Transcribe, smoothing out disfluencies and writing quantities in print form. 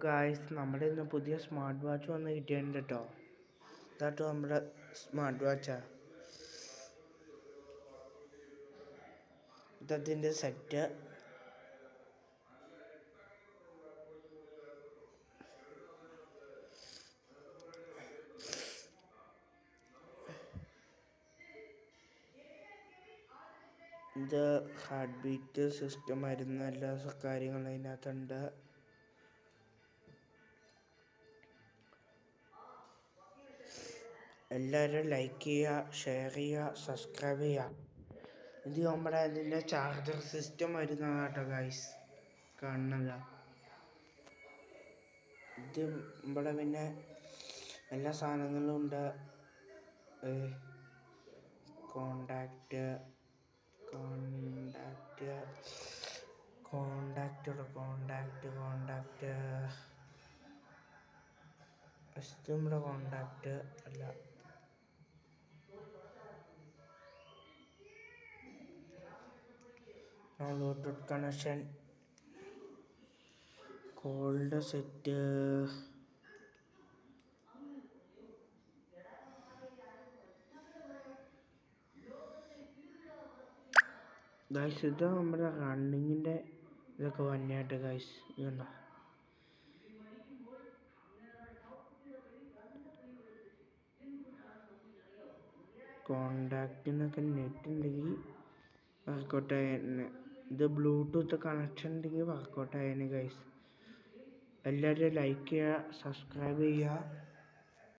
Guys, നമ്മുടെ ഇന്ന് പുതിയ സ്മാർട്ട് വാച്ച് വന്ന് കിട്ടിയിട്ടുണ്ട് കേട്ടോ. ഇതാട്ടോ നമ്മുടെ സ്മാർട്ട് വാച്ചാ. ഇതതിൻ്റെ സെറ്റ്. ഇത് ഹാർട്ട് ബീറ്റ് സിസ്റ്റം ആയിരുന്നു, എല്ലാ കാര്യങ്ങളും അതിനകത്തുണ്ട്. എല്ലാവരും ലൈക്ക് ചെയ്യുക, ഷെയർ ചെയ്യുക, സബ്സ്ക്രൈബ് ചെയ്യുക. ഇത് നമ്മുടെ അതിൻ്റെ ചാർജർ സിസ്റ്റം വരുന്നതാണ് കേട്ടോ ഗൈസ്, കാണുന്നത്. ഇത് ഇവിടെ പിന്നെ എല്ലാ സാധനങ്ങളും ഉണ്ട്. കോണ്ടാക്റ്റ് നമ്മുടെ കോണ്ടാക്റ്റ് അല്ല, Bluetooth connection, cold set, guys. ഇത് നമ്മുടെ റണ്ണിങ്ങിൻ്റെ ഇതൊക്കെ വന്നെയായിട്ട് ഗൈസ്. ഇതുണ്ടോ, കോണ്ടാക്റ്റിനൊക്കെ നെറ്റ് ഉണ്ടെങ്കിൽ വർക്കൗട്ട് ആയേനെ. ഇത് ബ്ലൂടൂത്ത് കണക്ഷൻ ഉണ്ടെങ്കിൽ വർക്കൗട്ട് ആയേനെ ഗൈസ്. എല്ലാവരും ലൈക്ക് ചെയ്യുക, സബ്സ്ക്രൈബ് ചെയ്യുക.